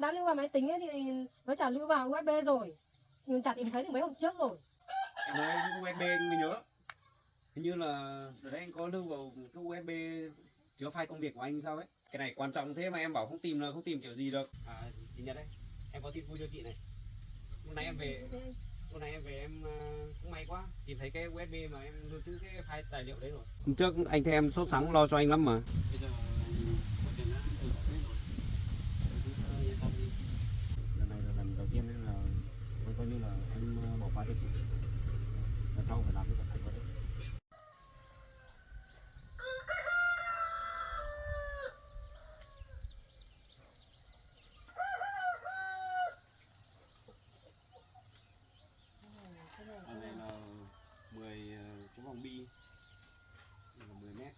Đã lưu vào máy tính ấy thì nó chả lưu vào USB rồi. Mình chả tìm thấy từ mấy hôm trước rồi. Em nói cái USB mình nhớ. Hình như là ở đây anh có lưu vào cái USB chứa file công việc của anh sao ấy. Cái này quan trọng thế mà em bảo không tìm là không tìm kiểu gì được. À, chị Nhật đấy, em có tin vui cho chị này. Hôm nay em về em cũng may quá tìm thấy cái USB mà em lưu trữ cái file tài liệu đấy rồi. Hôm trước anh thấy em sốt sắng lo cho anh lắm mà. Bây giờ mọi chuyện đã được giải quyết rồi. Yên tâm đi. Lần này là lần đầu tiên nên là coi như là em bỏ qua cho chị. Lần sau phải làm cái thành vào đấy. Ở đây là 10 cái vòng bi là 10 mét.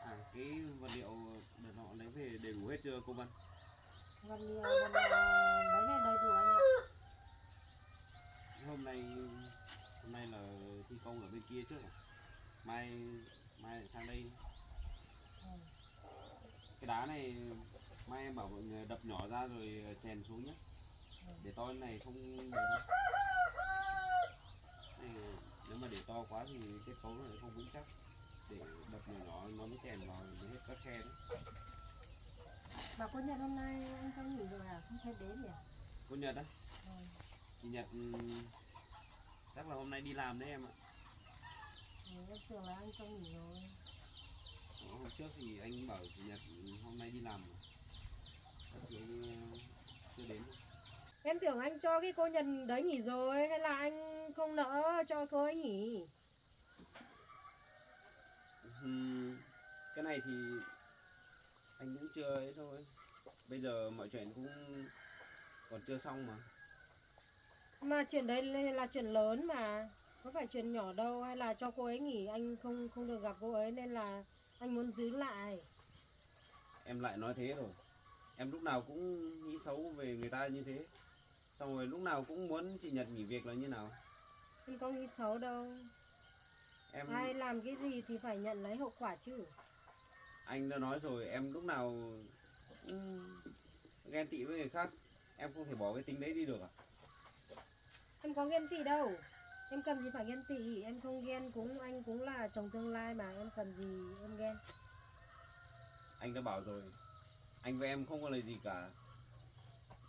À, cái vật liệu đợt họ lấy về đầy đủ hết chưa cô Vân? Vật liệu lấy về đầy đủ anh ạ. Hôm nay là thi công ở bên kia trước à? Mai lại sang đây. Cái đá này mai em bảo mọi người đập nhỏ ra rồi chèn xuống nhé. Để to này không được đâu. Này, nếu mà để to quá thì kết cấu này không vững chắc. Để đập nhỏ nhỏ nó mới chèn vào mới hết các khe đấy. Bà cô Nhật hôm nay anh cho nghỉ rồi à? Không thấy đến nhỉ? Cô Nhật á? Chị Nhật chắc là hôm nay đi làm đấy em ạ. Em tưởng là anh cho nghỉ rồi. Hôm trước thì anh bảo chị Nhật hôm nay đi làm rồi. Chắc chị chưa đến. Em tưởng anh cho cái cô Nhật đấy nghỉ rồi, hay là anh không nỡ cho cô ấy nghỉ? Cái này thì anh cũng chưa ấy thôi. Bây giờ mọi chuyện cũng còn chưa xong mà. Mà chuyện đấy là chuyện lớn mà, có phải chuyện nhỏ đâu. Hay là cho cô ấy nghỉ, anh không được gặp cô ấy nên là anh muốn giữ lại. Em lại nói thế rồi. Em lúc nào cũng nghĩ xấu về người ta như thế. Xong rồi lúc nào cũng muốn chị Nhật nghỉ việc là như nào. Anh có nghĩ xấu đâu. Ai làm cái gì thì phải nhận lấy hậu quả chứ. Anh đã nói rồi, em lúc nào ghen tị với người khác. Em không thể bỏ cái tính đấy đi được à? Em có ghen tị đâu. Em cần gì phải ghen tị. Em không ghen, anh cũng là chồng tương lai mà. Em cần gì em ghen. Anh đã bảo rồi, anh với em không có lời gì cả.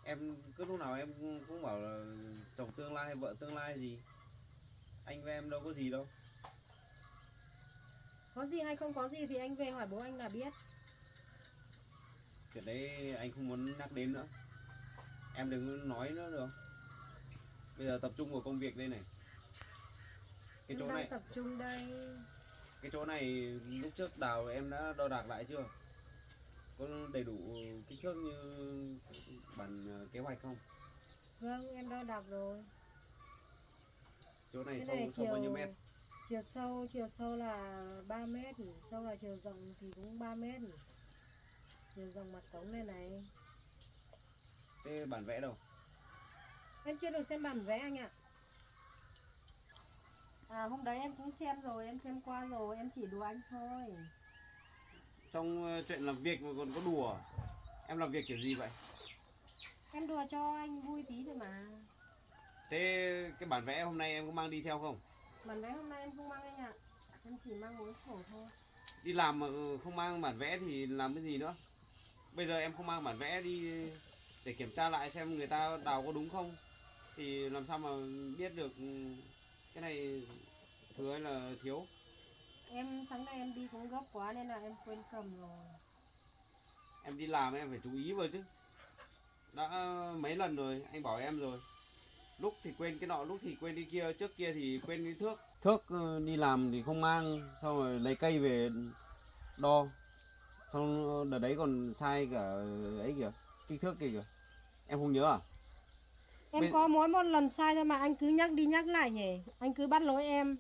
Em cứ lúc nào em cũng bảo là chồng tương lai, vợ tương lai gì. Anh với em đâu có gì đâu. Có gì hay không có gì thì anh về hỏi bố anh là biết. Chuyện đấy anh không muốn nhắc đến nữa. Em đừng nói nữa được. Bây giờ tập trung vào công việc đây này. Cái Em chỗ đang này, tập trung đây. cái chỗ này lúc trước đào em đã đo đạc lại chưa? Có đầy đủ kích thước như bản kế hoạch không? Vâng, em đo đạc rồi. Chỗ này Cái sâu này sâu bao nhiêu mét? chiều sâu là 3 mét, sâu là chiều rộng thì cũng 3 mét. Chiều rộng mặt cống này này. Thế bản vẽ đâu? Em chưa được xem bản vẽ anh ạ. À, hôm đấy em cũng xem rồi, em xem qua rồi, em chỉ đùa anh thôi. Trong chuyện làm việc mà còn có đùa. Em làm việc kiểu gì vậy? Em đùa cho anh vui tí thôi mà. Thế cái bản vẽ hôm nay em có mang đi theo không? Bản vẽ hôm nay em không mang anh ạ. Em chỉ mang mỗi sổ thôi. Đi làm mà không mang bản vẽ thì làm cái gì nữa? Bây giờ em không mang bản vẽ đi để kiểm tra lại xem người ta đào có đúng không thì làm sao mà biết được cái này thừa hay là thiếu. Sáng nay em đi cũng gấp quá nên là em quên cầm rồi. Em đi làm em phải chú ý vào chứ. Đã mấy lần rồi anh bảo em rồi. Lúc thì quên cái nọ, lúc thì quên cái kia. Trước kia thì quên cái thước. Thước đi làm thì không mang. Xong rồi lấy cây về đo. Xong đợt đấy còn sai cả ấy kìa, kích thước kia kìa. Em không nhớ à? Em có mỗi một lần sai thôi mà anh cứ nhắc đi nhắc lại nhỉ. Anh cứ bắt lỗi em.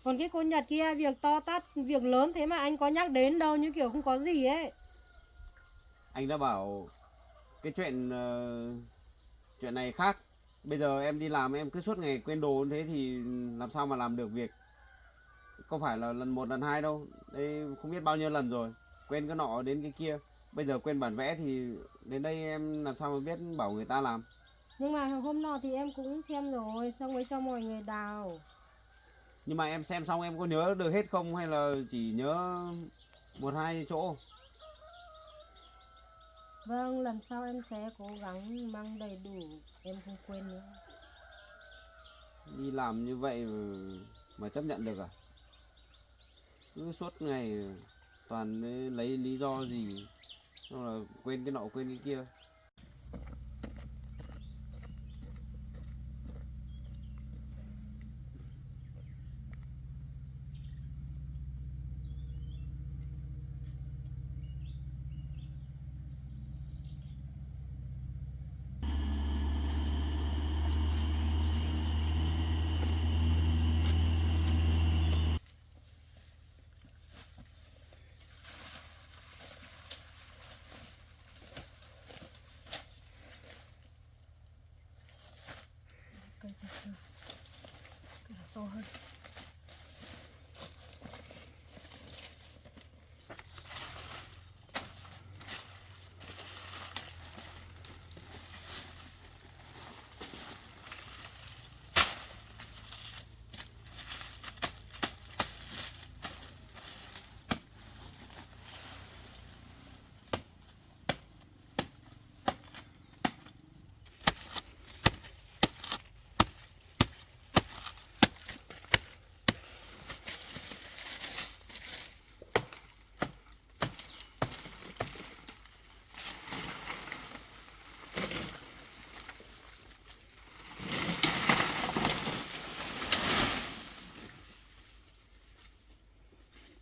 Còn cái cô Nhật kia việc to tát, việc lớn thế mà anh có nhắc đến đâu, như kiểu không có gì ấy. Anh đã bảo cái chuyện này khác. Bây giờ em đi làm em cứ suốt ngày quên đồ như thế thì làm sao mà làm được việc. Không phải là lần một lần hai đâu. Đây không biết bao nhiêu lần rồi. Quên cái nọ đến cái kia. Bây giờ quên bản vẽ thì đến đây em làm sao mà biết bảo người ta làm. Nhưng mà hôm nọ thì em cũng xem rồi, xong rồi cho mọi người đào. Nhưng mà em xem xong em có nhớ được hết không hay là chỉ nhớ một hai chỗ? Vâng, lần sau em sẽ cố gắng mang đầy đủ, em không quên nữa. Đi làm như vậy mà chấp nhận được à? Cứ suốt ngày toàn lấy lý do gì xong là quên cái nọ quên cái kia. Cây là to hơn.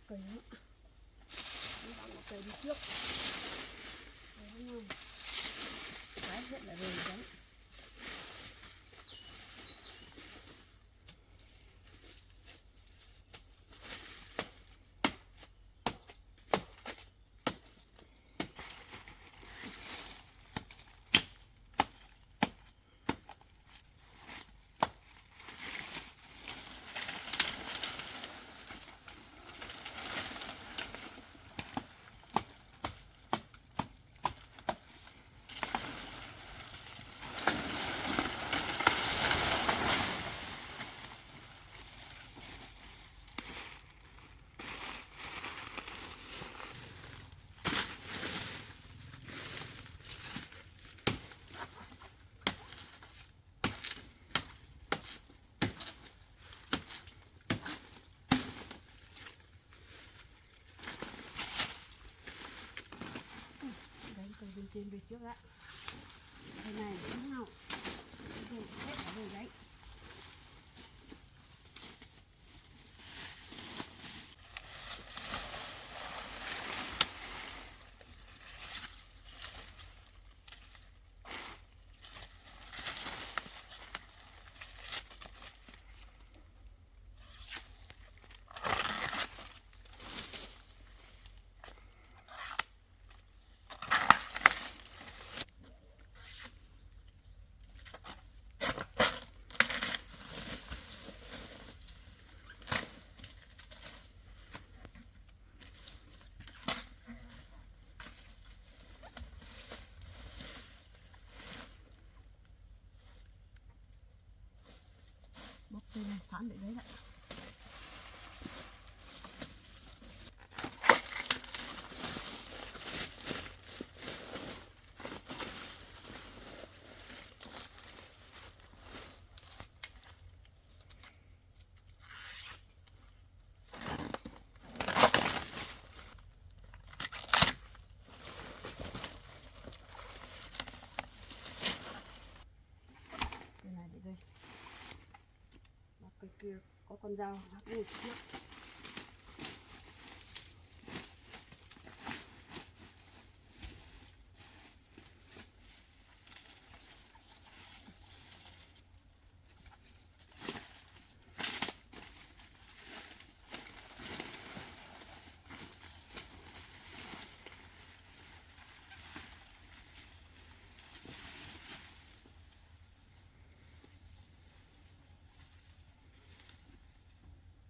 Cây nữa. Một cây đi trước. Cái hiện là rồi đấy. Bên trên về trước ạ. Đây này đúng không? Đây hết ở đây đấy. Bóc cây này sẵn để đấy ạ. Đây này để đây. Cây kia có con dao hắc này trước.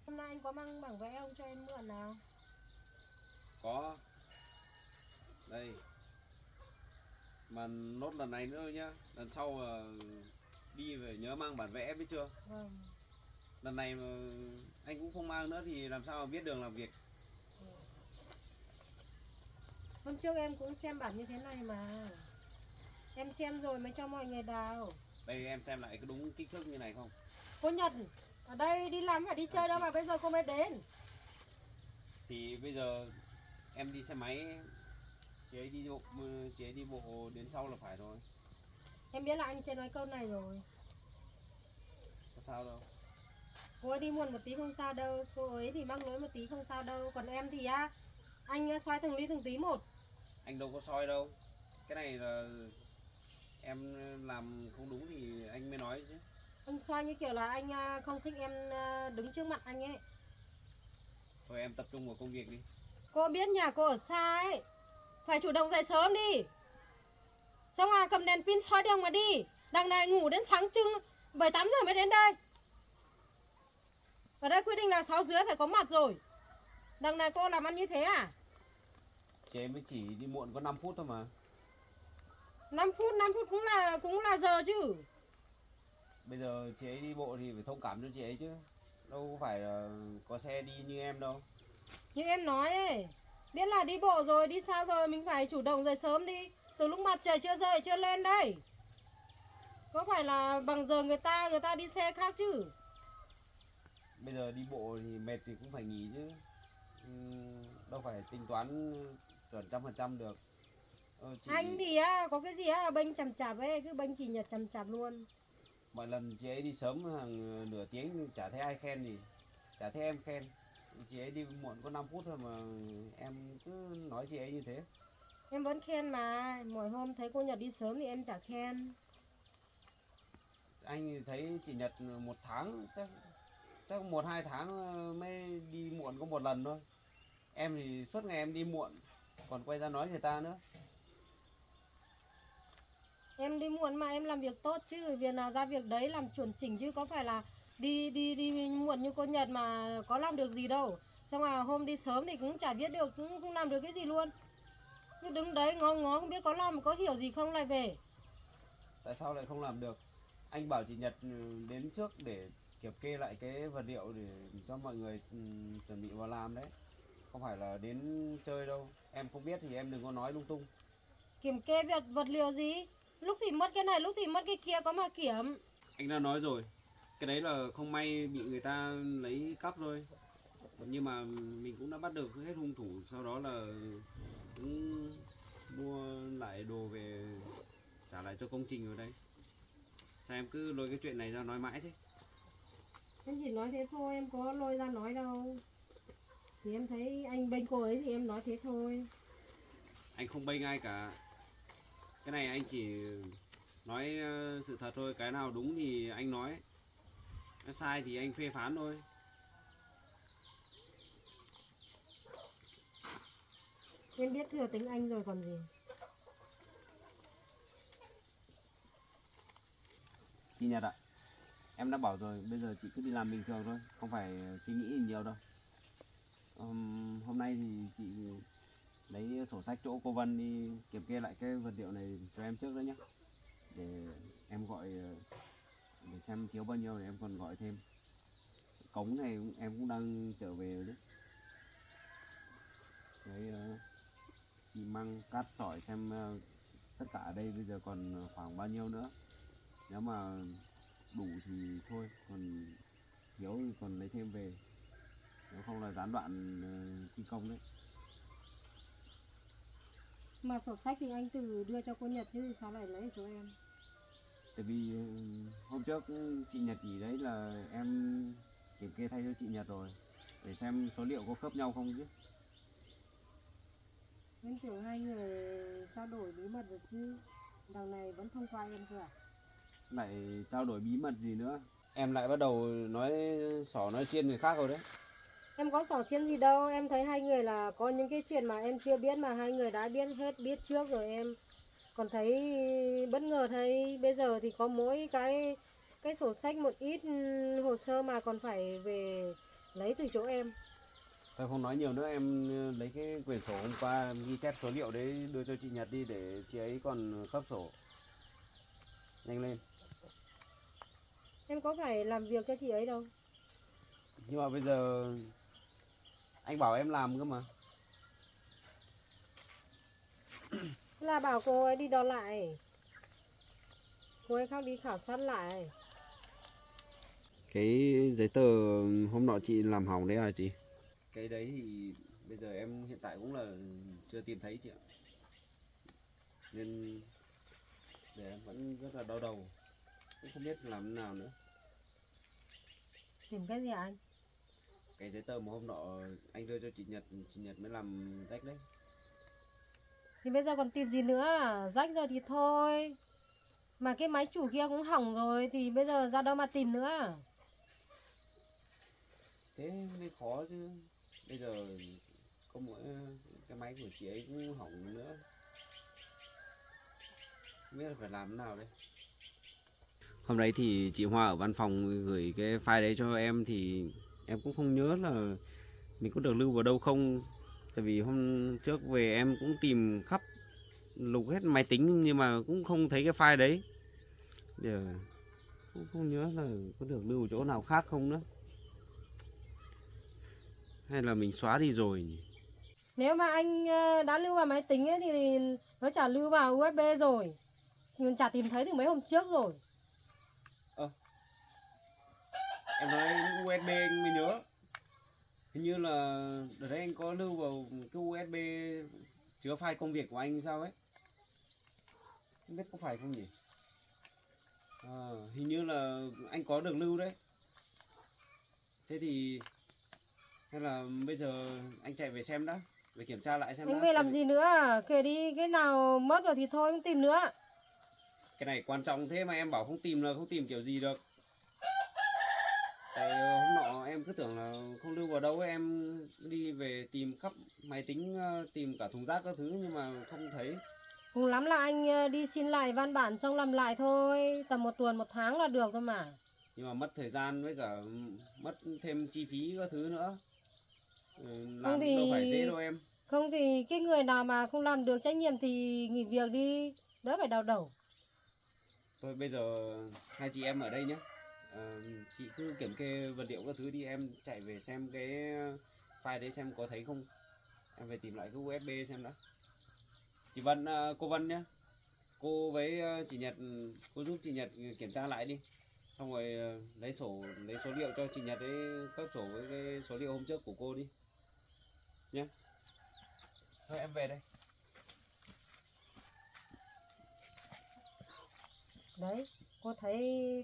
Hôm nay anh có mang bảng vẽ không cho em mượn nào? Có. Đây. Mà nốt lần này nữa nhá, lần sau đi về nhớ mang bản vẽ biết chưa? Vâng. Lần này mà anh cũng không mang nữa thì làm sao mà biết đường làm việc. Hôm trước em cũng xem bản như thế này mà. Em xem rồi mới cho mọi người đào. Đây em xem lại có đúng kích thước như này không? Cô Nhật, ở đây đi làm phải đi chơi đâu mà bây giờ cô mới đến. Thì bây giờ em đi xe máy, chị ấy đi bộ đến sau là phải rồi. Em biết là anh sẽ nói câu này rồi. Có sao đâu. Cô ấy đi muộn một tí không sao đâu. Cô ấy thì mắc lỗi một tí không sao đâu. Còn em thì anh xoay từng tí một. Anh đâu có soi đâu. Cái này là em làm không đúng thì anh mới nói chứ. Anh xoay như kiểu là anh không thích em đứng trước mặt anh ấy. Thôi em tập trung vào công việc đi. Cô biết nhà cô ở xa ấy, phải chủ động dậy sớm đi. Xong cầm đèn pin soi đường mà đi. Đằng này ngủ đến sáng trưng 7-8 giờ mới đến đây. Ở đây quy định là 6 rưỡi phải có mặt rồi. Đằng này cô làm ăn như thế à? Chị ấy mới chỉ đi muộn có 5 phút thôi mà. 5 phút cũng là giờ chứ. Bây giờ chị ấy đi bộ thì phải thông cảm cho chị ấy chứ. Đâu có phải là có xe đi như em đâu. Như em nói ấy, biết là đi bộ rồi, đi xa rồi, mình phải chủ động dậy sớm đi. Từ lúc mặt trời chưa rơi, chưa lên đây. Có phải là bằng giờ người ta đi xe khác chứ. Bây giờ đi bộ thì mệt thì cũng phải nghỉ chứ. Đâu phải tính toán chuẩn 100% được. Anh thì có cái gì bênh chằm chạp ấy, cứ bênh chỉ nhật chằm chạp luôn. Mọi lần chị ấy đi sớm hàng nửa tiếng chả thấy ai khen gì, chả thấy em khen. Chị ấy đi muộn có 5 phút thôi mà em cứ nói chị ấy như thế. Em vẫn khen mà, mỗi hôm thấy cô Nhật đi sớm thì em chả khen. Anh thấy chị Nhật một tháng chắc 1-2 tháng mới đi muộn có một lần thôi. Em thì suốt ngày em đi muộn, còn quay ra nói người ta nữa. Em đi muộn mà em làm việc tốt chứ, việc nào ra việc đấy làm chuẩn chỉnh chứ có phải là đi muộn như cô Nhật mà có làm được gì đâu. Xong hôm đi sớm thì cũng chả biết được, cũng không làm được cái gì luôn. Cứ đứng đấy ngó ngó không biết có làm có hiểu gì không lại về. Tại sao lại không làm được? Anh bảo chị Nhật đến trước để kiểm kê lại cái vật liệu để cho mọi người chuẩn bị vào làm đấy. Không phải là đến chơi đâu. Em không biết thì em đừng có nói lung tung. Kiểm kê vật liệu gì? Lúc thì mất cái này, lúc thì mất cái kia có mà kiểm. Anh đã nói rồi, cái đấy là không may bị người ta lấy cắp thôi. Nhưng mà mình cũng đã bắt được hết hung thủ, sau đó là cũng mua lại đồ về trả lại cho công trình ở đây. Sao em cứ lôi cái chuyện này ra nói mãi thế? Em chỉ nói thế thôi, em có lôi ra nói đâu. Thì em thấy anh bênh cô ấy thì em nói thế thôi. Anh không bênh ai cả. Cái này anh chỉ nói sự thật thôi, cái nào đúng thì anh nói, cái sai thì anh phê phán thôi. Em biết thừa tính anh rồi còn gì. Chị Nhật ạ, em đã bảo rồi, bây giờ chị cứ đi làm bình thường thôi, không phải suy nghĩ nhiều đâu. Hôm nay thì chị lấy sổ sách chỗ cô Vân đi kiểm kê lại cái vật liệu này cho em trước đấy nhé. Để em gọi để xem thiếu bao nhiêu để em còn gọi thêm. Cống này em cũng đang trở về rồi đấy. Đấy, xi măng, cát, sỏi xem tất cả ở đây bây giờ còn khoảng bao nhiêu nữa. Nếu mà đủ thì thôi, còn thiếu thì còn lấy thêm về. Nếu không là gián đoạn thi công đấy. Mà sổ sách thì anh tự đưa cho cô Nhật chứ sao lại lấy của em. Tại vì hôm trước chị Nhật chỉ đấy là em kiểm kê thay cho chị Nhật rồi, để xem số liệu có khớp nhau không chứ. Em tưởng hai người trao đổi bí mật được chứ. Đằng này vẫn thông qua em cơ à? Lại trao đổi bí mật gì nữa? Em lại bắt đầu nói xỏ nói xiên người khác rồi đấy. Em có xỏ xiên gì đâu, em thấy hai người là có những cái chuyện mà em chưa biết mà hai người đã biết hết, biết trước rồi em. Còn thấy bất ngờ thấy bây giờ thì có mỗi cái sổ sách một ít hồ sơ mà còn phải về lấy từ chỗ em. Thôi không nói nhiều nữa, em lấy cái quyển sổ hôm qua em ghi chép số liệu đấy đưa cho chị Nhật đi để chị ấy còn khớp sổ. Nhanh lên. Em có phải làm việc cho chị ấy đâu. Nhưng mà bây giờ anh bảo em làm cơ mà. Là bảo cô ấy đi đo lại. Cô ấy khác đi khảo sát lại. Cái giấy tờ hôm nọ chị làm hỏng đấy à chị? Cái đấy thì bây giờ em hiện tại cũng là chưa tìm thấy chị ạ. Nên để em vẫn rất là đau đầu. Cũng không biết làm thế nào nữa. Tìm cái gì hả anh? Cái giấy tờ mà hôm nọ anh đưa cho chị Nhật mới làm rách đấy. Thì bây giờ còn tìm gì nữa, rách rồi thì thôi. Mà cái máy chủ kia cũng hỏng rồi thì bây giờ ra đâu mà tìm nữa. Thế mới khó chứ. Bây giờ có mỗi cái máy của chị ấy cũng hỏng nữa. Không biết là phải làm thế nào đây. Hôm đấy thì chị Hoa ở văn phòng gửi cái file đấy cho em thì em cũng không nhớ là mình có được lưu vào đâu không. Tại vì hôm trước về em cũng tìm khắp lục hết máy tính nhưng mà cũng không thấy cái file đấy. Giờ cũng không nhớ là có được lưu ở chỗ nào khác không nữa. Hay là mình xóa đi rồi nhỉ? Nếu mà anh đã lưu vào máy tính ấy thì nó chả lưu vào USB rồi. Thì mình chả tìm thấy từ mấy hôm trước rồi. Em nói những USB anh mới nhớ. Hình như là đợt đấy anh có lưu vào cái USB chứa file công việc của anh sao ấy. Không biết có phải không nhỉ? Hình như là anh có được lưu đấy. Thế thì hay là bây giờ anh chạy về xem đã, về kiểm tra lại xem đã. Anh về làm gì nữa, kể đi, cái nào mất rồi thì thôi không tìm nữa. Cái này quan trọng thế mà em bảo không tìm là không tìm kiểu gì được. Tại hôm nọ em cứ tưởng là không lưu vào đâu ấy, em đi về tìm khắp máy tính, tìm cả thùng rác các thứ nhưng mà không thấy. Cùng lắm là anh đi xin lại văn bản xong làm lại thôi. Tầm 1 tuần 1 tháng là được thôi mà. Nhưng mà mất thời gian với cả mất thêm chi phí các thứ nữa. Không Làm cũng đâu phải dễ thì đâu em. không thì cái người nào mà không làm được trách nhiệm thì nghỉ việc đi, đỡ phải đau đầu. Thôi bây giờ hai chị em ở đây nhé. Chị cứ kiểm kê vật liệu các thứ đi, em chạy về xem cái file đấy xem có thấy không. Em về tìm lại cái USB xem đã. Chị Vân, cô Vân nhé. Cô với chị Nhật, cô giúp chị Nhật kiểm tra lại đi. Xong rồi lấy số liệu cho chị Nhật ấy, cấp sổ với cái số liệu hôm trước của cô đi. Nhé. Thôi em về đây. Đấy, cô thấy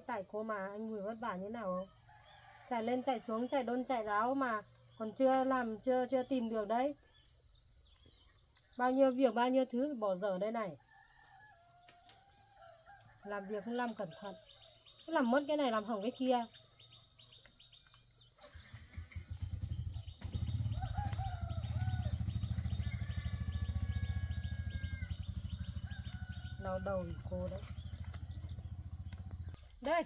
tại cô mà anh Bùi vất vả như nào không? Chạy lên chạy xuống, chạy đôn chạy ráo mà còn chưa làm, chưa tìm được đấy. Bao nhiêu việc, bao nhiêu thứ bỏ dở đây này. Làm việc không làm cẩn thận, cứ làm mất cái này làm hỏng cái kia. Đau đầu vì cô đấy. Đây,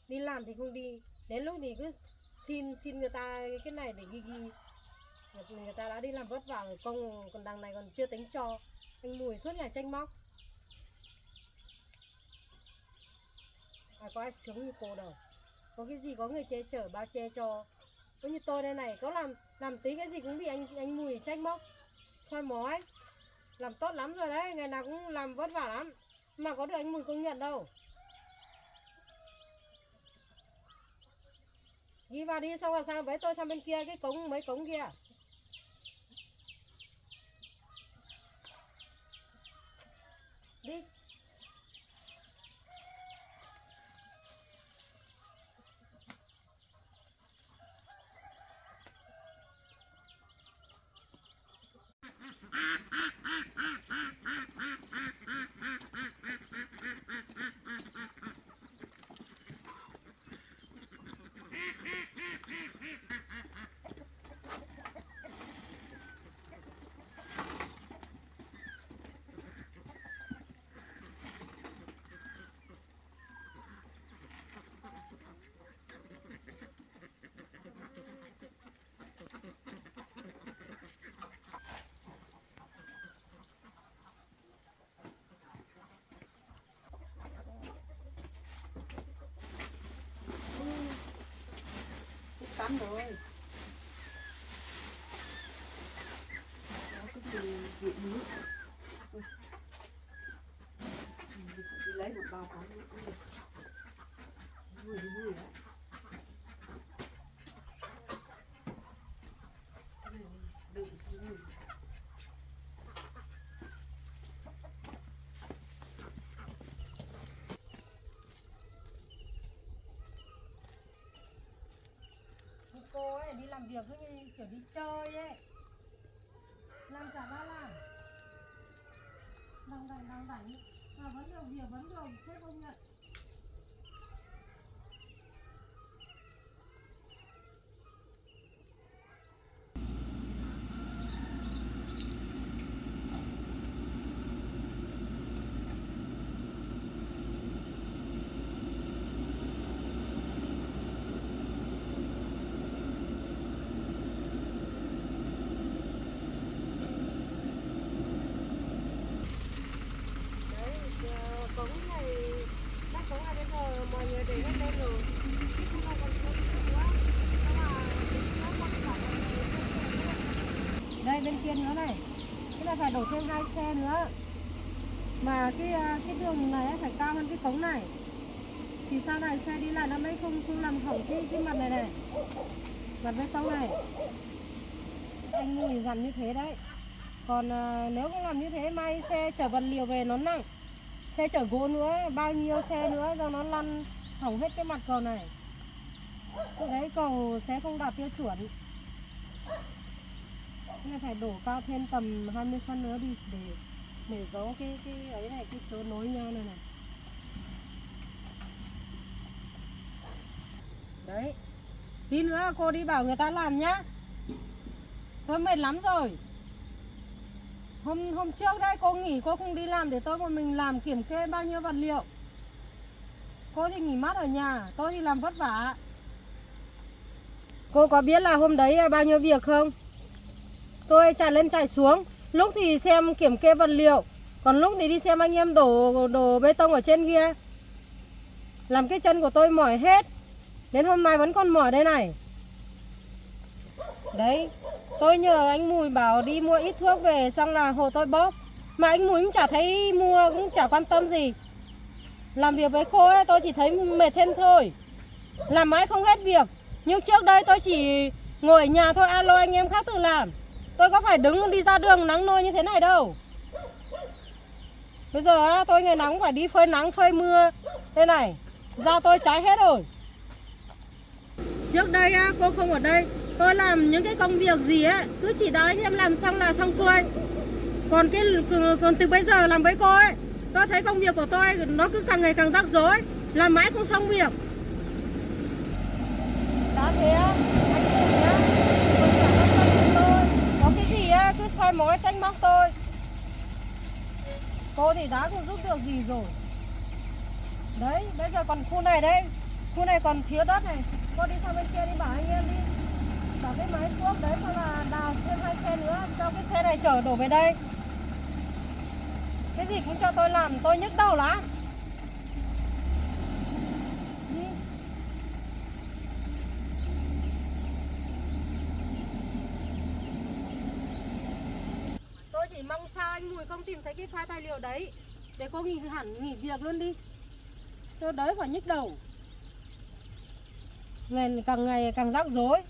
đi làm thì không đi, đến lúc thì cứ xin người ta cái này để ghi ghi. Người ta đã đi làm vất vả rồi, công còn đằng này còn chưa tính cho. Anh Mùi suốt ngày tranh móc. Có ai sướng như cô đâu. Có cái gì có người che chở, bao che cho. Có như tôi đây này, có làm tí cái gì cũng bị anh Mùi tranh móc, soi mói. Làm tốt lắm rồi đấy, ngày nào cũng làm vất vả lắm, mà có được anh Mùi công nhận đâu. Ghi vào đi, xong rồi sang với tôi sang bên kia cái cống, mấy cống kia. Đi. sẵn rồi. Đó, cái gì vị muối. Đi lấy một bao cái nữa cũng được. Vui đấy. Đừng vui. Cô ấy đi làm việc như kiểu đi chơi ấy, làm cả ba làm đằng đằng mà vẫn được việc, vẫn được sếp công nhận. Cống này, các cống này bây giờ mọi người để hết lên rồi, chứ không còn cống nữa. Nó quan trọng đây bên kia nữa này, cái này phải đổ thêm 2 xe nữa, mà cái đường này phải cao hơn cái cống này, thì sau này xe đi lại nó mới không làm hỏng cái mặt này, mặt bê tông này. Anh Mùi dặn như thế đấy. Còn nếu không làm như thế mai xe chở vật liệu về nó nặng, xe chở gỗ nữa, bao nhiêu xe nữa do nó lăn hỏng hết cái mặt cầu này. Cái đấy cầu sẽ không đạt tiêu chuẩn. Cái này phải đổ cao thêm tầm 20 phân nữa đi để gió cái ấy này, cái chỗ nối nhau này này. Đấy. Tí nữa cô đi bảo người ta làm nhá. Tôi mệt lắm rồi. Hôm trước đây cô nghỉ, cô không đi làm để tôi một mình làm kiểm kê bao nhiêu vật liệu. Cô thì nghỉ mát ở nhà, tôi thì làm vất vả. Cô có biết là hôm đấy bao nhiêu việc không? Tôi chạy lên chạy xuống, lúc thì xem kiểm kê vật liệu, còn lúc thì đi xem anh em đổ bê tông ở trên kia. Làm cái chân của tôi mỏi hết. Đến hôm nay vẫn còn mỏi đây này. Đấy, tôi nhờ anh Mùi bảo đi mua ít thuốc về xong là hộ tôi bóp. Mà anh Mùi cũng chả thấy mua, cũng chả quan tâm gì. Làm việc với cô ấy tôi chỉ thấy mệt thêm thôi. Làm mãi không hết việc. Nhưng trước đây tôi chỉ ngồi ở nhà thôi, alo anh em khác tự làm. Tôi có phải đứng đi ra đường nắng nôi như thế này đâu. Bây giờ tôi ngày nắng phải đi phơi nắng phơi mưa. Thế này, da tôi cháy hết rồi. Trước đây cô không ở đây, tôi làm những cái công việc gì ấy cứ chỉ đạo anh em làm xong là xong xuôi. Còn từ bây giờ làm với cô ấy, tôi thấy công việc của tôi nó cứ càng ngày càng rắc rối, làm mãi không xong việc. Đã thế anh tôi có cái gì cứ soi mói trách móc tôi. Cô thì đã không giúp được gì rồi. Đấy, bây giờ còn khu này đây, khu này còn thiếu đất này. Cô đi sang bên kia đi bảo anh em đi, bảo cái máy cuốc đấy xong là đào thêm 2 xe nữa cho cái xe này chở đổ về đây. Cái gì cũng cho tôi làm, tôi nhức đầu lắm. Đi. Tôi chỉ mong sao anh Mùi không tìm thấy cái file tài liệu đấy để cô nghỉ việc luôn đi, cho đỡ phải nhức đầu. Ngày càng rắc rối.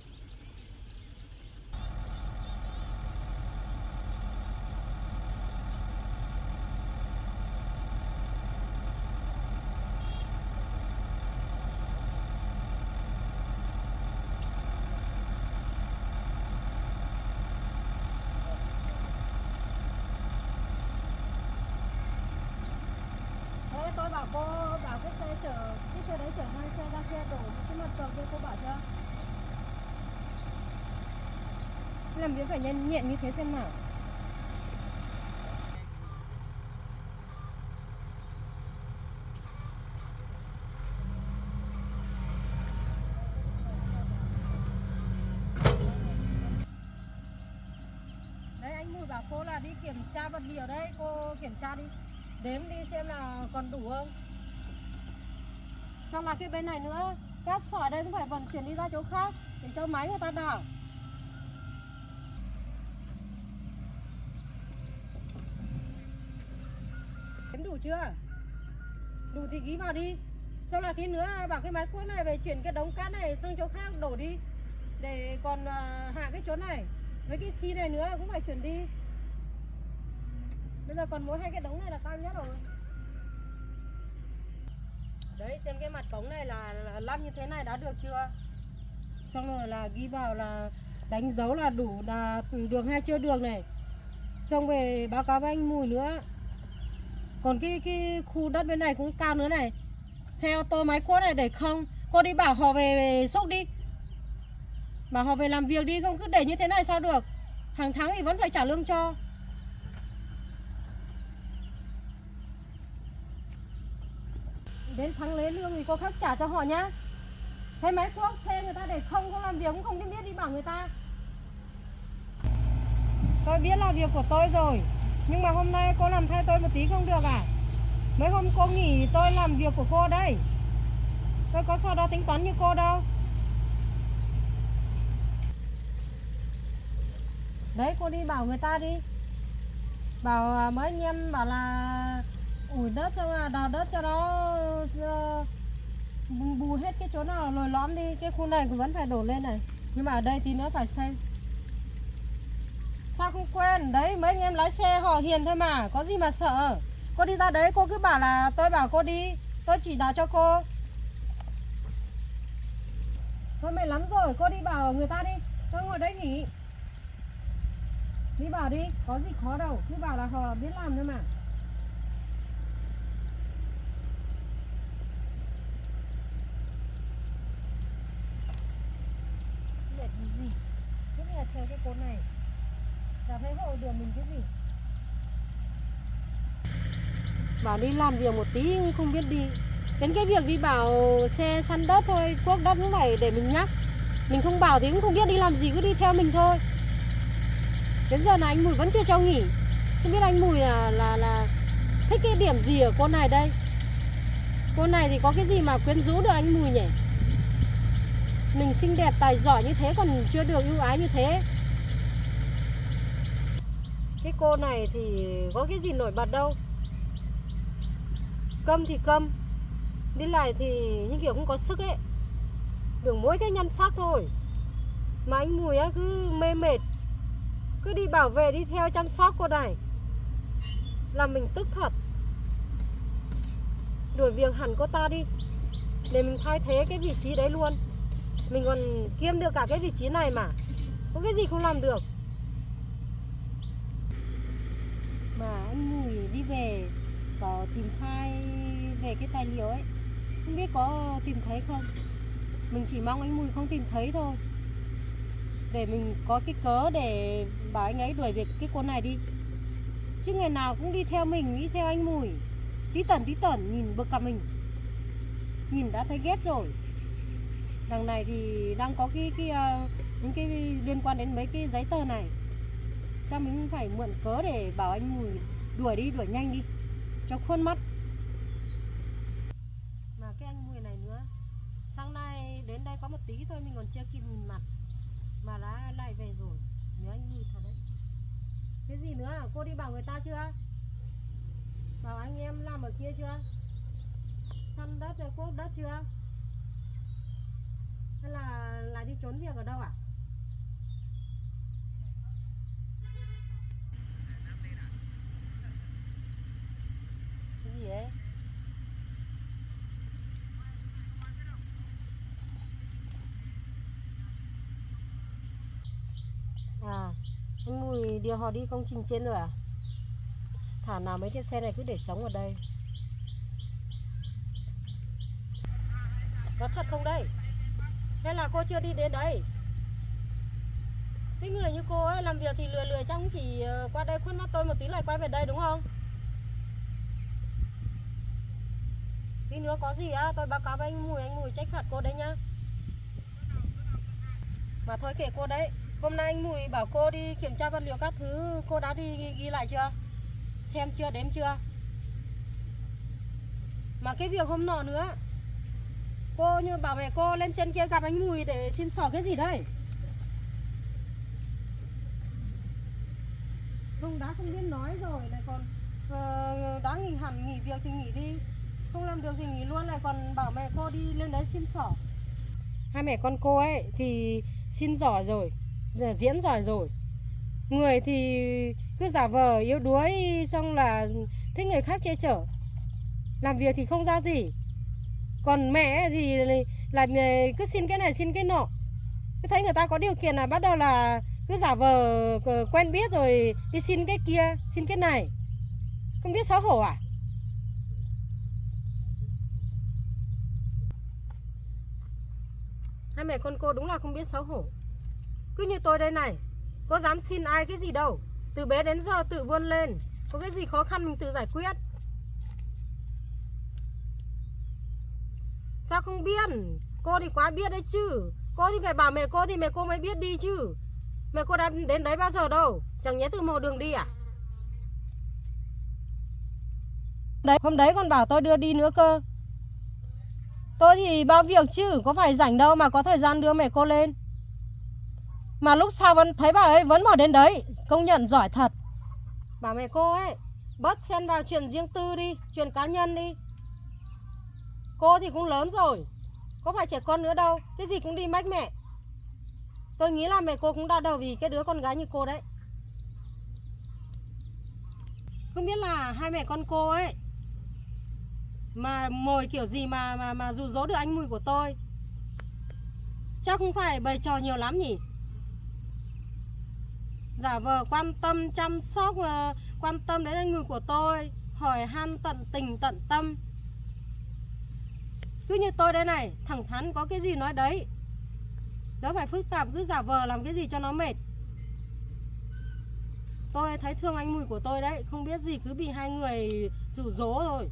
Thế tôi bảo cô bảo cái xe đấy chở 2 xe ra kia đổ cái mặt cầu kia, cô bảo chưa? Làm việc phải nhanh nhẹn như thế xem nào. Đấy anh Mùi bảo cô là đi kiểm tra vật liệu đấy, cô kiểm tra đi, đếm đi xem là còn đủ không. Xong là cái bên này nữa, Cát sỏi đây cũng phải vận chuyển đi ra chỗ khác để cho máy người ta đào. Đếm đủ chưa? Đủ thì ghi vào đi. Sau là tí nữa bảo cái máy cuốc này về chuyển cái đống cát này sang chỗ khác đổ đi. Để còn hạ cái chỗ này. Với cái xi này nữa cũng phải chuyển đi. Bây giờ còn mỗi hai cái đống này là cao nhất rồi. Đấy, xem cái mặt cống này là lắp như thế này đã được chưa? Xong rồi là ghi vào là đánh dấu là đủ là được hay chưa được này. Xong về báo cáo với anh Mùi nữa. Còn cái khu đất bên này cũng cao nữa này. Xe ô tô máy cuốc này để không. Cô đi bảo họ về xúc đi. Bảo họ về làm việc đi, không cứ để như thế này sao được. Hàng tháng thì vẫn phải trả lương cho. Đến tháng lấy lương thì cô khác trả cho họ nhá. Thế máy cuốc xe người ta để không làm việc cũng không biết đi bảo người ta. Tôi biết là việc của tôi rồi. Nhưng mà hôm nay cô làm thay tôi một tí không được à? Mấy hôm cô nghỉ tôi làm việc của cô đây. Tôi có sao đó tính toán như cô đâu. Đấy, cô đi bảo người ta đi. Bảo mấy anh em bảo là ủi đất xong là đào đất cho nó bù hết cái chỗ nào lồi lõm đi. Cái khu này cũng vẫn phải đổ lên này. Nhưng mà ở đây thì nữa phải xây. Sao không quen? Đấy, mấy anh em lái xe họ hiền thôi mà. Có gì mà sợ. Cô đi ra đấy cô cứ bảo là tôi bảo cô đi. Tôi chỉ đạo cho cô. Thôi mệt lắm rồi, cô đi bảo người ta đi. Tôi ngồi đây nghỉ. Đi bảo đi, có gì khó đâu. Cứ bảo là họ biết làm thôi mà. Mệt gì? Cứ nghe theo cái cột này. Chả thấy hộ đường mình cái gì. Bảo đi làm việc một tí không biết đi. Đến cái việc đi bảo xe săn đất thôi, cuốc đất cũng phải để mình nhắc. Mình không bảo thì cũng không biết đi làm gì, cứ đi theo mình thôi. Đến giờ này anh Mùi vẫn chưa cho nghỉ. Không biết anh Mùi là thích cái điểm gì ở cô này đây. Cô này thì có cái gì mà quyến rũ được anh Mùi nhỉ? Mình xinh đẹp tài giỏi như thế còn chưa được ưu ái như thế. Cái cô này thì có cái gì nổi bật đâu. Câm thì câm. Đi lại thì như kiểu không có sức ấy. Được mỗi cái nhan sắc thôi. Mà anh Mùi á cứ mê mệt. Cứ đi bảo vệ đi theo chăm sóc cô này. Làm mình tức thật. Đuổi việc hẳn cô ta đi. Để mình thay thế cái vị trí đấy luôn. Mình còn kiêm được cả cái vị trí này mà. Có cái gì không làm được. Mà anh Mùi đi về có tìm file về cái tài liệu ấy. Không biết có tìm thấy không. Mình chỉ mong anh Mùi không tìm thấy thôi. Để mình có cái cớ để bảo anh ấy đuổi việc cái cô này đi. Chứ ngày nào cũng đi theo mình, đi theo anh Mùi. Tí tẩn nhìn bực cả mình. Nhìn đã thấy ghét rồi. Đằng này thì đang có những cái liên quan đến mấy cái giấy tờ này. Chắc mình phải mượn cớ để bảo anh Mùi đuổi đi, đuổi nhanh đi. Cho khuôn mắt. Mà cái anh Mùi này nữa. Sáng nay đến đây có một tí thôi mình còn chưa kịp nhìn mặt. Mà đã lại về rồi. Nhớ anh Mùi thật đấy. Cái gì nữa? Cô đi bảo người ta chưa? Bảo anh em làm ở kia chưa? Săn đất rồi cuốc đất chưa? Hay là lại đi trốn việc ở đâu à? Cái gì đấy? À, anh Mùi điều họ đi công trình trên rồi à? Thả nào mấy cái xe này cứ để trống ở đây. Có thật không đây? Hay là cô chưa đi đến đây? Cái người như cô ấy làm việc thì lười chắc cũng chỉ qua đây khuất mắt tôi một tí lại quay về đây đúng không? Tí nữa có gì á tôi báo cáo với anh Mùi trách phạt cô đấy nhá. Mà thôi kệ cô đấy. Hôm nay anh Mùi bảo cô đi kiểm tra vật liệu các thứ, cô đã đi ghi lại chưa? Xem chưa, đếm chưa? Mà cái việc hôm nọ nữa, Cô như bảo mẹ cô lên trên kia gặp anh Mùi để xin xỏ cái gì đây? Không đã không biết nói rồi lại còn đã nghỉ hẳn, nghỉ việc thì nghỉ đi, không làm được thì nghỉ luôn, lại còn bảo mẹ cô đi lên đấy xin xỏ. Hai mẹ con cô ấy thì xin giỏi rồi, giờ diễn giỏi rồi, người thì cứ giả vờ yếu đuối, xong là thích người khác che chở, làm việc thì không ra gì. Còn mẹ ấy thì là cứ xin cái này xin cái nọ, cứ thấy người ta có điều kiện là bắt đầu là cứ giả vờ quen biết rồi đi xin cái kia, xin cái này, không biết xấu hổ à? Hai mẹ con cô đúng là không biết xấu hổ. Cứ như tôi đây này, có dám xin ai cái gì đâu, từ bé đến giờ tự vươn lên, có cái gì khó khăn mình tự giải quyết. Sao không biết? Cô thì quá biết đấy chứ. Cô thì phải bảo mẹ cô thì mẹ cô mới biết đi chứ. Mẹ cô đã đến đấy bao giờ đâu, chẳng nhẽ từ một đường đi à? Đấy, hôm đấy còn bảo tôi đưa đi nữa cơ. Tôi thì bao việc chứ, có phải rảnh đâu mà có thời gian đưa mẹ cô lên. Mà lúc sau vẫn thấy bà ấy vẫn bỏ đến đấy, công nhận giỏi thật. Bảo mẹ cô ấy, bớt xen vào chuyện riêng tư đi, chuyện cá nhân đi. Cô thì cũng lớn rồi, có phải trẻ con nữa đâu, cái gì cũng đi mách mẹ. Tôi nghĩ là mẹ cô cũng đau đầu vì cái đứa con gái như cô đấy. Không biết là hai mẹ con cô ấy mà mồi kiểu gì mà dụ dỗ được anh Mùi của tôi. Chắc không phải bày trò nhiều lắm nhỉ? Giả vờ quan tâm chăm sóc, quan tâm đến anh Mùi của tôi, hỏi han tận tình tận tâm. Cứ như tôi đây này, thẳng thắn có cái gì nói đấy, đỡ phải phức tạp cứ giả vờ làm cái gì cho nó mệt. Tôi thấy thương anh Mùi của tôi đấy, không biết gì cứ bị hai người dụ dỗ rồi.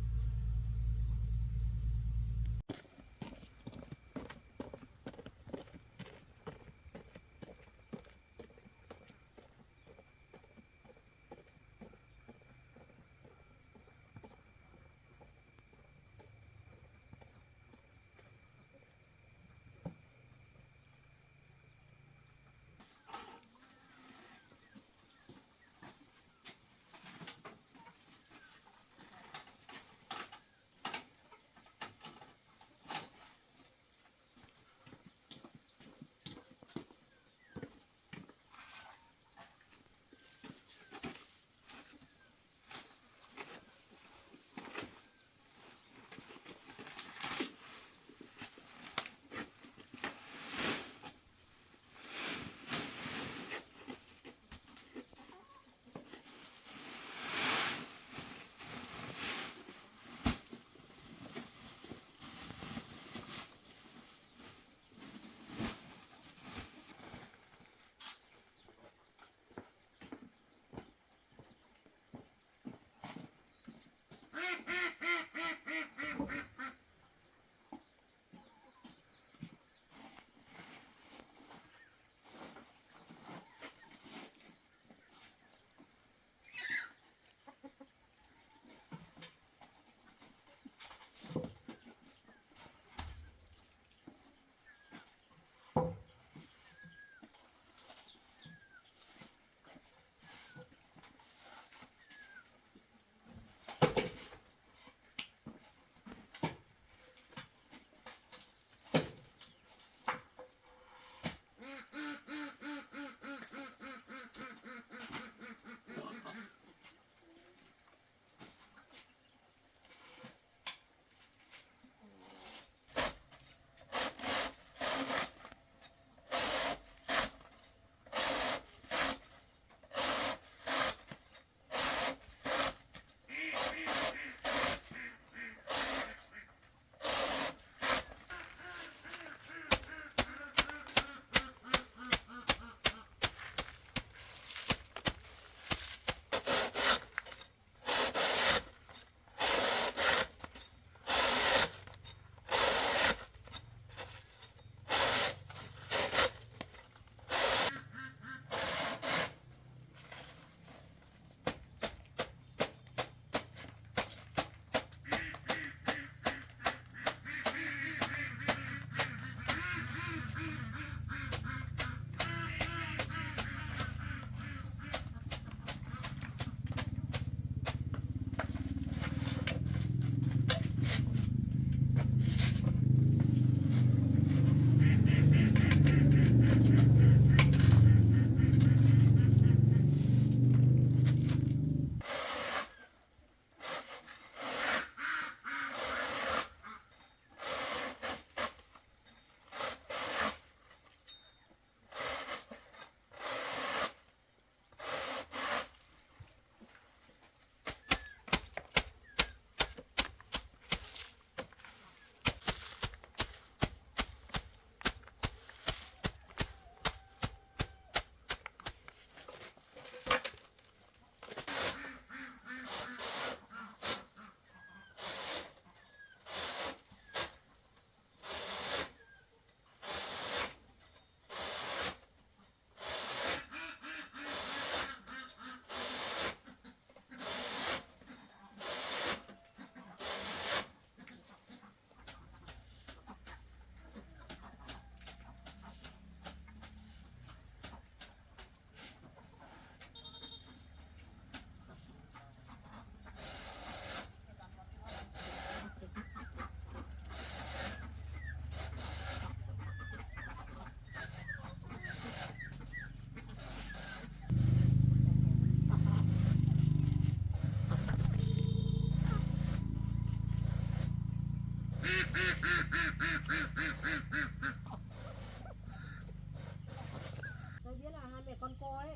Tôi biết là hai mẹ con cô ấy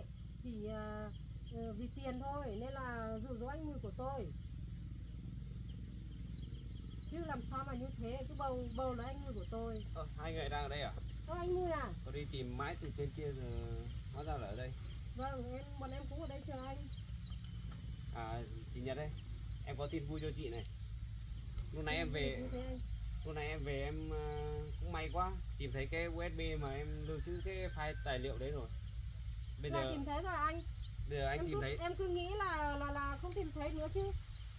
chỉ vì tiền thôi nên là dụ dỗ anh Mùi của tôi. Chứ làm sao mà như thế, cứ bầu bầu là anh Mùi của tôi. Hai người đang ở đây à? Anh Mùi à? Tôi đi tìm mãi từ trên kia rồi hóa ra là ở đây. Vâng, bọn em cũng ở đây chờ anh. À, chị Nhật đây, em có tin vui cho chị này. Lúc nãy em về em cũng may quá tìm thấy cái USB mà em lưu trữ cái file tài liệu đấy rồi. Bây Là giờ tìm thấy rồi anh. bây giờ anh tìm thấy. Em cứ nghĩ là không tìm thấy nữa chứ.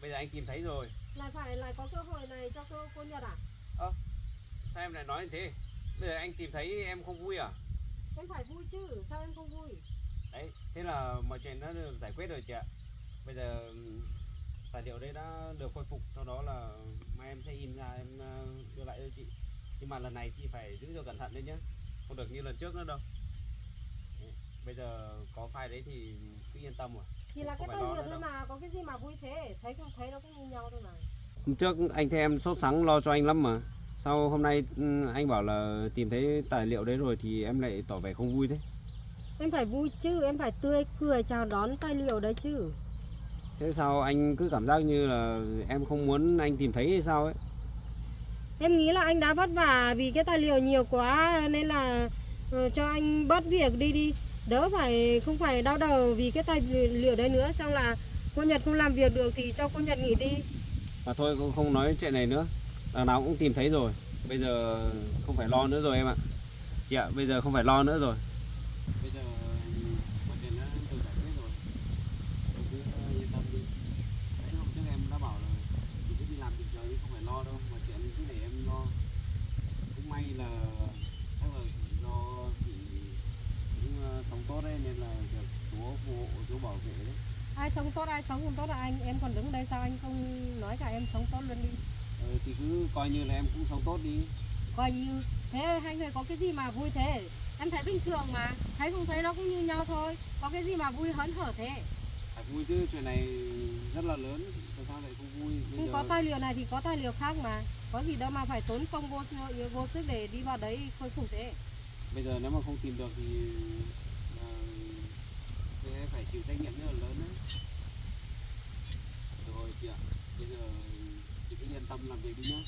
Bây giờ anh tìm thấy rồi. Lại có cơ hội này cho cô Nhật à? Sao em lại nói như thế? Bây giờ anh tìm thấy em không vui à? Em phải vui chứ, sao em không vui? Đấy, thế là mọi chuyện đã được giải quyết rồi chị ạ. Bây giờ tài liệu đấy đã được khôi phục, sau đó là mai em sẽ in ra em đưa lại cho chị. Nhưng mà lần này chị phải giữ cho cẩn thận đấy nhé, không được như lần trước nữa đâu. Đấy, bây giờ có file đấy thì cứ yên tâm rồi. Thì là cái tài liệu thôi mà, có cái gì mà vui thế, thấy không thấy nó cũng như nhau thôi mà. Hôm trước anh thấy em sốt sắng lo cho anh lắm mà. Sao hôm nay anh bảo là tìm thấy tài liệu đấy rồi thì em lại tỏ vẻ không vui thế? Em phải vui chứ, em phải tươi cười chào đón tài liệu đấy chứ. Thế sao anh cứ cảm giác như là em không muốn anh tìm thấy hay sao ấy? Em nghĩ là anh đã vất vả vì cái tài liệu nhiều quá nên là cho anh bớt việc đi, đỡ không phải đau đầu vì cái tài liệu đấy nữa. Xong là cô Nhật không làm việc được thì cho cô Nhật nghỉ đi. Mà thôi cũng không nói chuyện này nữa, đằng nào cũng tìm thấy rồi, bây giờ không phải lo nữa rồi em ạ. Chị ạ, bây giờ không phải lo nữa rồi. Bây giờ mọi chuyện đã được giải quyết rồi, em cứ yên tâm đi. Đấy, hôm trước em đã bảo là chị cứ đi làm bình thường nhưng không phải lo đâu, mà chuyện cứ để em lo. Cũng may là chắc là do chị cũng sống tốt đấy nên là được chú phù hộ, chú bảo vệ đấy. Ai sống tốt ai sống không tốt là anh, em còn đứng đây sao anh không nói cả em sống tốt luôn đi. Thì cứ coi như là em cũng sống tốt đi. Coi như thế, hai người có cái gì mà vui thế? Em thấy bình thường mà, thấy không thấy nó cũng như nhau thôi, có cái gì mà vui hớn hở thế? Phải vui chứ, chuyện này rất là lớn, tại sao lại không vui? Bây Nhưng giờ có tài liệu này thì có tài liệu khác mà, có gì đâu mà phải tốn công vô sức để đi vào đấy khôi phục thế. bây giờ nếu mà không tìm được thì sẽ phải chịu trách nhiệm rất là lớn đấy. Rồi chị ạ, bây giờ chị cứ yên tâm làm việc đi nhá.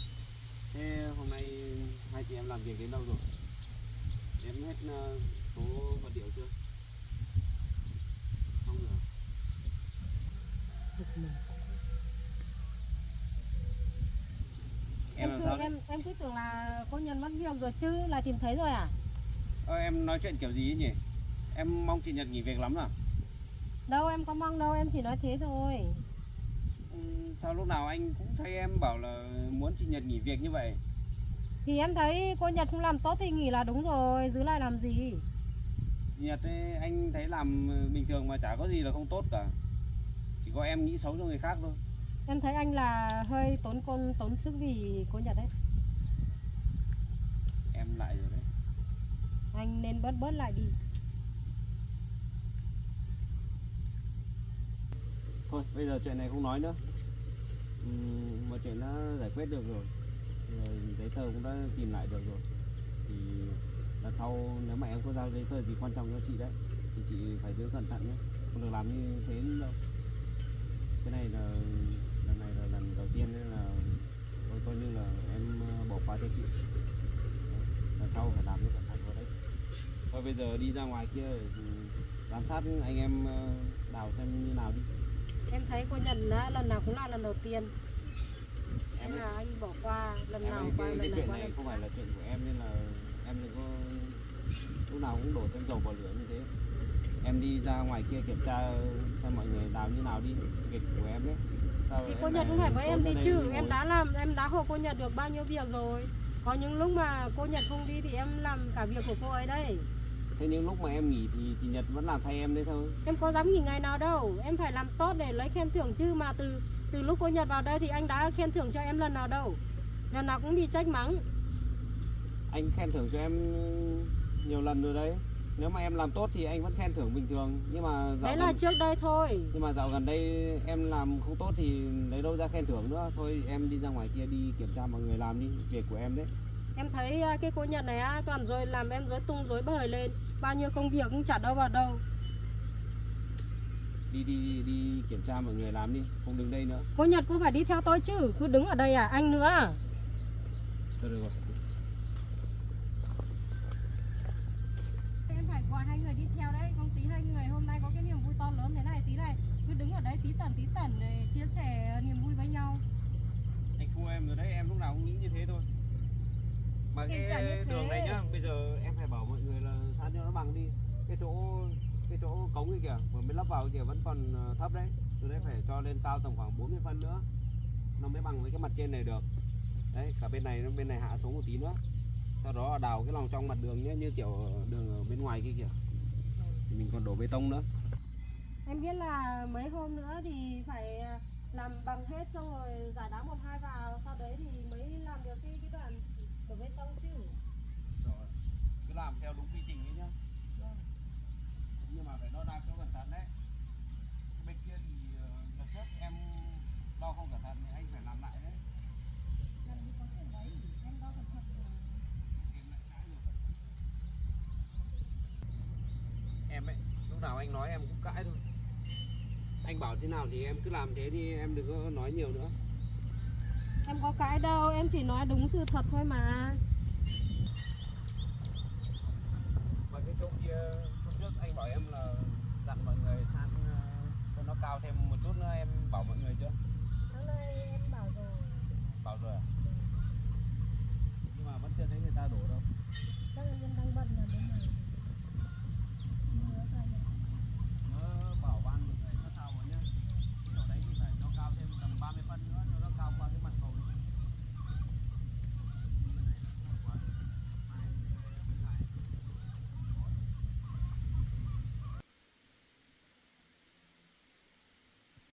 Thế hôm nay hai chị em làm việc đến đâu rồi? Đếm hết số vật liệu chưa? Không rồi. Em làm sao đấy? Em cứ tưởng là cô Nhật mất việc rồi chứ, là tìm thấy rồi à? Em nói chuyện kiểu gì ấy nhỉ? Em mong chị Nhật nghỉ việc lắm à? Đâu em có mong đâu, em chỉ nói thế thôi. Sao lúc nào anh cũng thấy em bảo là muốn chị Nhật nghỉ việc như vậy? Thì em thấy cô Nhật không làm tốt thì nghỉ là đúng rồi, giữ lại làm gì? Chị Nhật ấy, anh thấy làm bình thường mà chả có gì là không tốt cả. Chỉ có em nghĩ xấu cho người khác thôi. Em thấy anh là hơi tốn sức vì cô Nhật đấy. Em lại rồi đấy. Anh nên bớt lại đi. Thôi bây giờ chuyện này không nói nữa. Mọi chuyện đã giải quyết được rồi. Giấy tờ cũng đã tìm lại được rồi. Thì lần sau nếu mà em có giao giấy tờ gì quan trọng cho chị đấy thì chị phải giữ cẩn thận nhé, không được làm như thế nữa đâu. Cái này là lần đầu tiên nên là tôi coi như là em bỏ qua cho chị. Lần sau phải làm như cẩn thận vào đấy. Thôi bây giờ đi ra ngoài kia giám sát anh em đào xem như nào đi. Em thấy cô Nhật lần nào cũng là lần đầu tiên. Em là anh bỏ qua lần Em nào ơi, qua lần cái nào chuyện qua này lần không phải khác. là chuyện của em nên là em đừng có lúc nào cũng đổ thêm dầu vào lửa như thế. Em đi ra ngoài kia kiểm tra xem mọi người đào như nào đi, việc của em đấy. Thì cô Nhật cũng phải với em đi chứ, em đã hộ cô Nhật được bao nhiêu việc rồi. Có những lúc mà cô Nhật không đi thì em làm cả việc của cô ấy đây. Thế nhưng lúc mà em nghỉ thì chị Nhật vẫn làm thay em đấy thôi. Em có dám nghỉ ngày nào đâu, em phải làm tốt để lấy khen thưởng chứ, mà từ lúc cô Nhật vào đây thì anh đã khen thưởng cho em lần nào đâu. Lần nào cũng bị trách mắng. Anh khen thưởng cho em nhiều lần rồi đấy. Nếu mà em làm tốt thì anh vẫn khen thưởng bình thường, nhưng mà Đấy là trước đây thôi. nhưng mà dạo gần đây em làm không tốt thì lấy đâu ra khen thưởng nữa. Thôi em đi ra ngoài kia đi kiểm tra mọi người làm đi, việc của em đấy. Em thấy cái cô Nhật này toàn rồi làm em rối tung rối bời lên, bao nhiêu công việc cũng chả đâu vào đâu. Đi kiểm tra mọi người làm đi, không đứng đây nữa. Cô Nhật cũng phải đi theo tôi chứ, cứ đứng ở đây à, anh nữa. Thôi được rồi. Em phải gọi hai người đi theo đấy, không tí hai người hôm nay có cái niềm vui to lớn thế này, tí này cứ đứng ở đấy tí tẩn để chia sẻ niềm vui với nhau. Anh thua em rồi đấy, em lúc nào cũng nghĩ như thế thôi. Mà Thì chả như cái đường thế. này nhá, bây giờ em phải bảo mọi người là san cho nó bằng đi. Cái chỗ cống ấy kìa, vừa mới lắp vào kìa vẫn còn thấp đấy. Từ đấy phải cho lên cao tầm khoảng 40 phân nữa, nó mới bằng với cái mặt trên này được. Đấy, cả bên này hạ xuống một tí nữa. Sau đó đào cái lòng trong mặt đường nhé, như kiểu đường ở bên ngoài kia kìa. Thì mình còn đổ bê tông nữa. Em biết là mấy hôm nữa thì phải làm bằng hết xong rồi giải đá 1-2 vào, sau đấy thì mới làm được cái đoạn đổ bê tông chứ. Rồi, cứ làm theo đúng quy trình ấy nhá. Vâng. Nhưng mà phải đo đạc cho cẩn thận đấy. Bên kia thì đợt trước em đo không cẩn thận thì anh phải làm lại đấy. Làm gì có chuyện đấy, em đo cẩn thận mà. Em lại cãi rồi. Em ấy, lúc nào anh nói em cũng cãi thôi. Anh bảo thế nào thì em cứ làm thế đi, em đừng có nói nhiều nữa. Em có cãi đâu, em chỉ nói đúng sự thật thôi mà. Mà cái chỗ kia, hôm trước anh bảo em là dặn mọi người san cho nó cao thêm một chút nữa, em bảo mọi